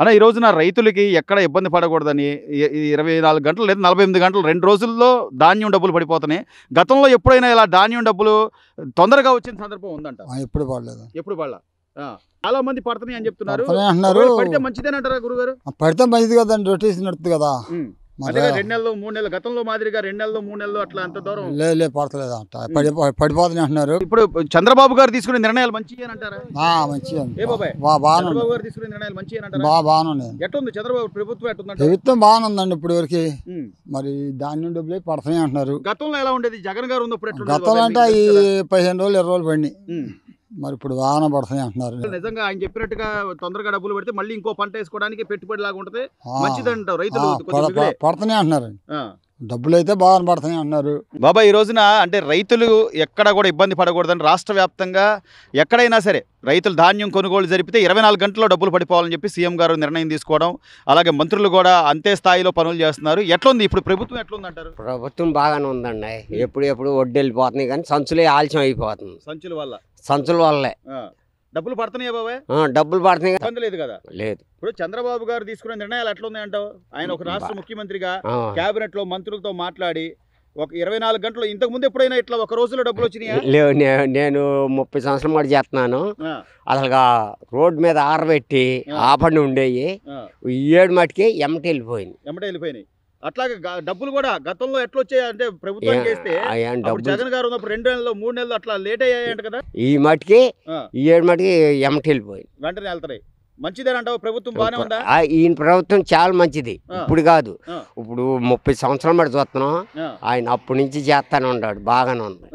అన్న ఈ రోజున రైతులకి ఎక్కడ ఇబ్బంది పడకూడదని 24 గంటలు లేదా 48 గంటలు 2 రోజుల్లో ధాన్యం డబ్బులు పడిపోతున్నాయి. గతంలో ఎప్పుడైనా ఇలా ధాన్యం డబ్బులు తొందరగా వచ్చిన సందర్భం ఉందంట? ఎప్పుడు పడలేదు. ఎప్పుడు పడలా? చాలా మంది పడుతున్నాయి అని చెప్తున్నారు. పడితే మంచిదేనంటారా గురుగారు? పడితే మంచిది కదండి, రొటేషన్ నడుతుంది కదా. అంటే 2 నెలలు 3 నెలలు గతంలో మాదిరిగా 2 నెలలు 3 నెలలు అట్లా అంత దూరం లేదు పడతలేదు అంట, పడిపోతున్నాయి అంటున్నారు. ఇప్పుడు చంద్రబాబు గారు తీసుకునే నిర్ణయాలు మంచివి అంటారా? మంచిగా చంద్రబాబు గారు తీసుకునే నిర్ణయాలు మంచివి అంటారా? బాగున్నాయి. ఎట్లుంది చంద్రబాబు ప్రభుత్వం ఎట్లుందంటే? ప్రభుత్వం బాగుందండి ఇప్పుడు వరకు. మరి ధాన్యం డబ్బులే పడుతున్నాయి అంటున్నారు. గతంలో ఎలా ఉండేది? జగన్ గారు ఉన్నప్పుడు ఎట్లా? గతంలో అంటే ఈ 15 రోజులు 20 రోజులు పడినాయి. మరి ఇప్పుడు వాహన పడుతున్నాయి అంటున్నారు. నిజంగా ఆయన చెప్పినట్టుగా తొందరగా డబ్బులు పెడితే మళ్ళీ ఇంకో పంట వేసుకోవడానికి పెట్టుబడి లాగా ఉంటది, మంచిదంటారు రైతులు. పడుతున్నాయి అంటున్నారు, డబ్బులు అయితే బాగా పడుతున్నాయి అంటున్నారు. బాబా ఈ రోజున అంటే రైతులు ఎక్కడ కూడా ఇబ్బంది పడకూడదని రాష్ట్ర వ్యాప్తంగా ఎక్కడైనా సరే రైతులు ధాన్యం కొనుగోలు జరిపితే 24 గంటల్లో డబ్బులు పడిపోవాలని చెప్పి సీఎం గారు నిర్ణయం తీసుకోవడం, అలాగే మంత్రులు కూడా అంతే స్థాయిలో పనులు చేస్తున్నారు. ఎట్లుంది ఇప్పుడు ప్రభుత్వం ఎట్లుందంటారు? ప్రభుత్వం బాగానే ఉందండి. ఎప్పుడు వడ్డీ వెళ్ళిపోతున్నాయి కానీ సంచులే ఆలస్యం అయిపోతుంది. సంచుల వల్లే డబ్బులు పడుతున్నాయి బాబాయ్? డబ్బులు పడుతున్నాయి, ఇబ్బంది లేదు కదా? లేదు. ఇప్పుడు చంద్రబాబు గారు తీసుకునే నిర్ణయాలు ఎట్లున్నాయంటావు? ఆయన ఒక రాష్ట్ర ముఖ్యమంత్రిగా కేబినెట్ లో మంత్రులతో మాట్లాడి ఒక 24 గంటలు, ఇంతకు ముందు ఎప్పుడైనా ఇట్లా ఒక రోజులో డబ్బులు వచ్చినాయా? లేవు. నేను 30 సంవత్సరం కూడా చేస్తున్నాను. అసలుగా రోడ్డు మీద ఆరబెట్టి ఆపండి ఉండేవి, 7 మటుకి ఎమ్మటి వెళ్ళిపోయినాయి. అట్లాగే డబ్బులు కూడా గతంలో ఎట్లా వచ్చాయి అంటే ప్రభుత్వం చేస్తే జగన్ గారు ఉన్నప్పుడు 2 నెలలు 3 నెలలు అట్లా లేట్ అయ్యాయంట కదా? ఈ మటుకి 7 మటుకి ఎమ్మటి వెళ్ళిపోయింది, వెంటనే వెళ్తాయి. మంచిదేనంటావు? ప్రభుత్వం బాగానే ఉందా? ఈయన ప్రభుత్వం చాలా మంచిది. ఇప్పుడు కాదు, ఇప్పుడు 30 సంవత్సరాలు బట్టి చూస్తున్నాం. ఆయన అప్పటి నుంచి చేస్తానే ఉన్నాడు, బాగానే ఉంది.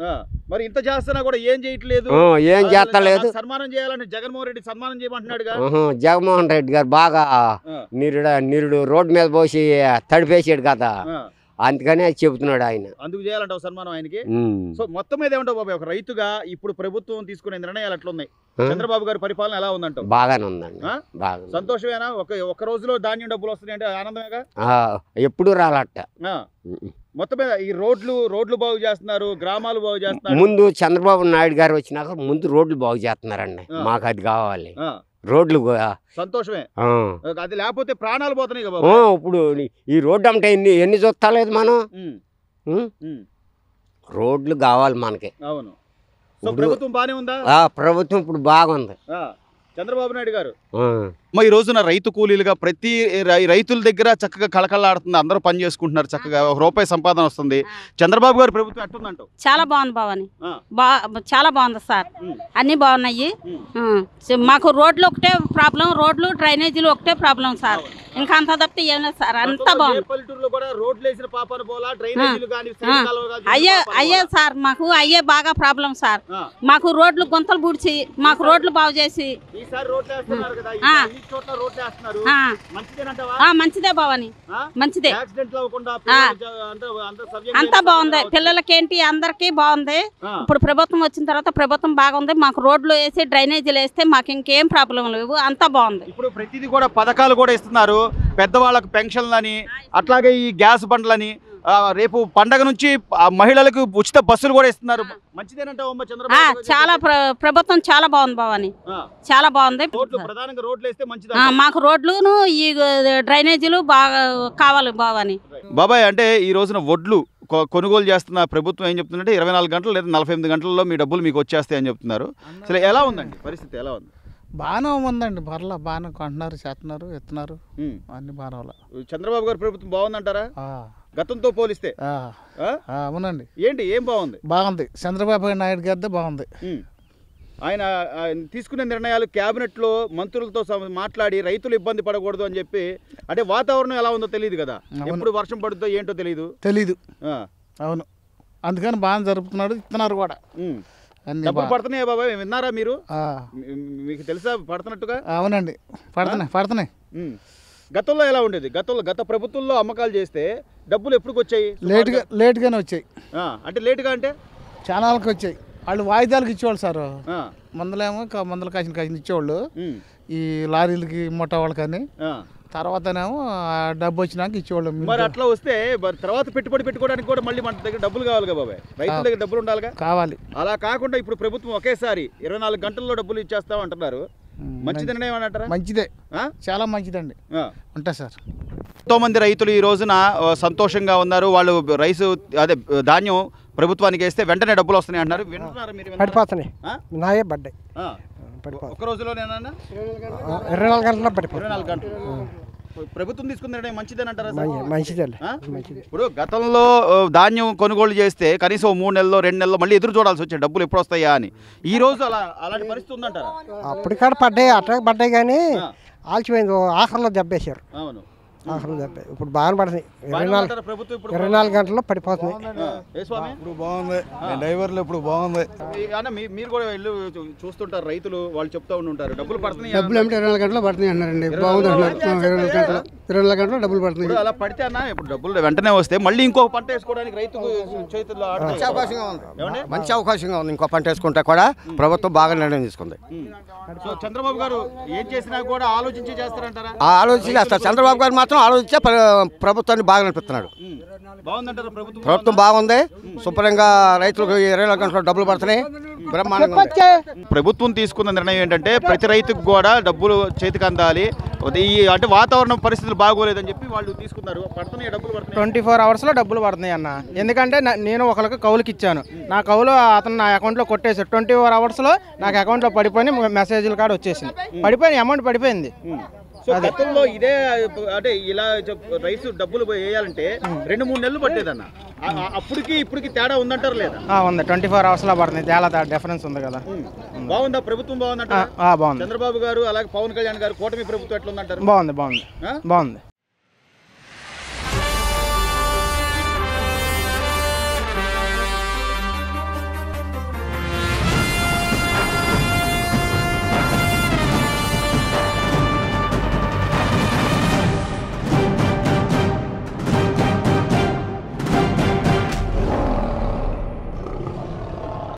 మరి ఇంత చేస్తున్నా కూడా ఏం చేయట్లేదు, ఏం చేస్తలేదు. సన్మానం చేయాలని జగన్మోహన్ రెడ్డి సన్మానం చేయమంటున్నాడు. జగన్మోహన్ రెడ్డి గారు బాగా నిరుడు రోడ్డు మీద పోసి తడిపేసాడు కదా, అందుకని అది చెబుతున్నాడు ఆయన. అందుకు చేయాలంటావు సన్మానం ఆయనకి? సో మొత్తం మీద ఏమంటావు బాబాయ్, ఒక రైతుగా ఇప్పుడు ప్రభుత్వం తీసుకునే నిర్ణయాలు ఎట్లున్నాయి? చంద్రబాబు గారి పరిపాలన ఎలా ఉందంటావు? బాగానే ఉందండి, బాగా సంతోషమేనా? ఒక రోజులో ధాన్యం డబ్బులు వస్తున్నాయి అంటే ఆనందమేగా? ఎప్పుడు రాలట. మొత్తం మీద ఈ రోడ్లు బాగు చేస్తున్నారు, గ్రామాలు బాగు చేస్తున్నారు. ముందు చంద్రబాబు నాయుడు గారు వచ్చినాక ముందు రోడ్లు బాగు చేస్తున్నారండి, మాకు అది కావాలి. రోడ్లు సంతోషమే, అది లేకపోతే ప్రాణాలు పోతున్నాయి కదా. ఇప్పుడు ఈ రోడ్డు అంటే ఎన్ని చూస్తలేదు మనం. రోడ్లు కావాలి మనకి. అవును. ప్రభుత్వం బానే ఉందా? ప్రభుత్వం ఇప్పుడు బాగుంది. చంద్రబాబు నాయుడు గారు ఈ రోజున రైతు కూలీలుగా ప్రతి రైతుల దగ్గర చక్కగా కళకళలాడుతుంది, అందరూ పని చేసుకుంటున్నారు, చక్కగా ₹1 సంపాదన వస్తుంది. చంద్రబాబు గారు ప్రభుత్వం ఎట్టుందంటావు? చాలా బాగుంది బావని, చాలా బాగుంది సార్, అన్ని బాగున్నాయి. మాకు రోడ్లు ఒకటే ప్రాబ్లం, రోడ్లు డ్రైనేజీలు ఒకటే ప్రాబ్లం సార్, ఇంకా అంత తప్పితే ఏం లేదు సార్, అంతా బాగుంది. అయ్యే సార్, మాకు అయ్యే బాగా ప్రాబ్లం సార్. మాకు రోడ్లు గుంతలు పూడ్చి మాకు రోడ్లు బాగు చేసి మంచిదే బావని, మంచిదే, అంతా బాగుంది. పిల్లలకేంటి అందరికి బాగుంది. ఇప్పుడు ప్రభుత్వం వచ్చిన తర్వాత ప్రభుత్వం బాగుంది. మాకు రోడ్లు వేసి డ్రైనేజీలు వేస్తే మాకు ఇంకేం ప్రాబ్లం లేవు, అంతా బాగుంది. ఇప్పుడు ప్రతిదీ కూడా పథకాలు కూడా ఇస్తున్నారు, పెద్దవాళ్ళకు పెన్షన్లని, అట్లాగే ఈ గ్యాస్ బండ్లని, రేపు పండగ నుంచి మహిళలకు ఉచిత బస్సులు కూడా ఇస్తున్నారు. మంచిదేనంటావు? చాలా ప్రభుత్వం చాలా బాగుంది బావని, చాలా బాగుంది. ప్రధానంగా రోడ్లు వేస్తే మంచిది. మాకు రోడ్లును ఈ డ్రైనేజీలు బాగా కావాలి బావని. బాబాయ్ అంటే ఈ రోజున వడ్లు కొనుగోలు చేస్తున్న ప్రభుత్వం ఏం చెప్తుందంటే 24 గంటలు లేదా 48 గంటల్లో మీ డబ్బులు మీకు వచ్చేస్తాయి అని చెప్తున్నారు. అసలు ఎలా ఉందండి పరిస్థితి? ఎలా ఉంది? బాగానే ఉందండి, పర్లా బాగానే కొంటున్నారు, చేస్తున్నారు, ఎత్తున్నారు, అన్ని బాగానే. చంద్రబాబు గారి ప్రభుత్వం బాగుందంటారా గతంతో పోలిస్తే? అవునండి. ఏం బాగుంది? బాగుంది, చంద్రబాబు నాయుడు గారిదే బాగుంది. ఆయన తీసుకునే నిర్ణయాలు క్యాబినెట్ లో మంత్రులతో మాట్లాడి రైతులు ఇబ్బంది పడకూడదు అని చెప్పి, అంటే వాతావరణం ఎలా ఉందో తెలియదు కదా, ఎప్పుడు వర్షం పడుతుందో ఏంటో తెలీదు. అవును, అందుకని బాగా జరుపుతున్నాడు, ఇస్తున్నారు కూడా. డబ్బులు పడుతున్నాయి బాబాయ్, విన్నారా మీరు? మీకు తెలుసా పడుతున్నట్టుగా? అవునండి, పడుతున్నాయి. గతంలో ఎలా ఉండేది? గత ప్రభుత్వంలో అమ్మకాలు చేస్తే డబ్బులు ఎప్పుడు వచ్చాయి? లేట్గానే వచ్చాయి. అంటే లేటుగా అంటే చాలా వచ్చాయి. వాళ్ళు వాయిదాలకు ఇచ్చేవాళ్ళు సార్, మందులేమో మందులు కాసిన ఇచ్చేవాళ్ళు ఈ లారీలకి ముఠా వాళ్ళకని. తర్వాతనేమో డబ్బు వచ్చినాక ఇచ్చేవాళ్ళు. మరి అట్లా వస్తే తర్వాత పెట్టుబడి పెట్టుకోవడానికి కూడా మళ్ళీ మన దగ్గర డబ్బులు కావాలి కదా బాబాయ్, రైతుల దగ్గర డబ్బులు ఉండాలిగా. కావాలి. అలా కాకుండా ఇప్పుడు ప్రభుత్వం ఒకేసారి 24 గంటల్లో డబ్బులు ఇచ్చేస్తాం అంటున్నారు. మంచి నిర్ణయం అని అంటారా? మంచిదే, ఆ? చాలా మంచిదండి. ఉంటా సార్. ఎంతోమంది రైతులు ఈ రోజున సంతోషంగా ఉన్నారు. వాళ్ళు రైసు అదే ధాన్యం ప్రభుత్వానికి వేస్తే వెంటనే డబ్బులు వస్తున్నాయి అంటున్నారు. వింటున్నారా మీరు? పడిపోతున్నాయి, నాయే పడ్డాయి. ఒక రోజులోనేనా? 24 గంటల్లో పడిపోయి. 24 గంటలు. ప్రభుత్వం తీసుకున్న నిర్ణయం మంచిదని అంటారా? మంచిదే. ఇప్పుడు గతంలో ధాన్యం కొనుగోలు చేస్తే కనీసం 3 నెలల్లో 2 నెలల్లో మళ్ళీ ఎదురు చూడాల్సి వచ్చే డబ్బులు ఎప్పుడు వస్తాయా అని. ఈ రోజు అలాంటి పరిస్థితి ఉందంటారా? అప్పటికాడ పడ్డాయి, అట్లా పడ్డాయి కానీ ఆల్చిపోయింది. ఆఖరిలో దెబ్బేశారు. అవును, ఆఖరిలో దెబ్బ. ఇప్పుడు బాగానే పడుతున్నాయి. 24 గంటల్లో పడిపోతున్నాయి. ఇప్పుడు బాగుంది, డ్రైవర్లు ఇప్పుడు బాగుంది. మీరు కూడా వెళ్ళి చూస్తుంటారు, రైతులు వాళ్ళు చెప్తా ఉంటారు డబ్బులు పడుతున్నాయి. డబ్బులు అంటే 24 గంటలు పడుతున్నాయి అన్నారండి. బాగుంది అంటున్నారు. 24 గంటలు డబ్బులు పడుతున్నాయి. అలా పడితే అన్న ఇప్పుడు డబ్బులు వెంటనే వస్తే మళ్ళీ ఇంకో పంట వేసుకోవడానికి రైతుకు చేతుల్లో మంచి అవకాశంగా ఉంది, మంచి అవకాశంగా ఉంది. ఇంకో పంట వేసుకుంటే కూడా ప్రభుత్వం బాగా నిర్ణయం తీసుకుంది. సో చంద్రబాబు గారు ఏం చేసినా కూడా ఆలోచించి చేస్తారంటారా? ఆలోచించి చేస్తారు. చంద్రబాబు గారు మాత్రం ఆలోచించే ప్రభుత్వాన్ని బాగా నడిపిస్తున్నాడు. బాగుందంటారా ప్రభుత్వం? ప్రభుత్వం బాగుంది, శుభ్రంగా రైతులకు 24 గంటలు డబ్బులు పడుతున్నాయి, బ్రహ్మాండంగా ఉంది. ప్రభుత్వం తీసుకున్న నిర్ణయం ఏంటంటే ప్రతి రైతుకు కూడా డబ్బులు చేతికి అందాలి. అంటే వాతావరణం పరిస్థితులు బాగోలేదని చెప్పి వాళ్ళు తీసుకున్నారు. పడుతున్నాయి డబ్బులు పడుతున్నాయి. 24 అవర్స్లో డబ్బులు పడుతున్నాయి అన్న. ఎందుకంటే నేను ఒకరికి కౌలుకి ఇచ్చాను, నా కౌలు అతను నా అకౌంట్లో కొట్టేసాడు. 24 అవర్స్లో నాకు అకౌంట్లో పడిపోయి మెసేజ్లు కాడ వచ్చేసింది, పడిపోయింది, అమౌంట్ పడిపోయింది. గతంలో ఇదే అంటే ఇలా రైతు డబ్బులు వేయాలంటే 2-3 నెలలు పట్టేదన్న. అప్పటికి ఇప్పటికి తేడా ఉందంటారు లేదా? ఉంది, 24 అవర్స్లో పడుతుంది. చాలా డిఫరెన్స్ ఉంది కదా. బాగుందా ప్రభుత్వం? బాగుందంట. బాగుంది. చంద్రబాబు గారు అలాగే పవన్ కళ్యాణ్ గారు కూటమి ప్రభుత్వం ఎట్లా ఉందంటారు? బాగుంది.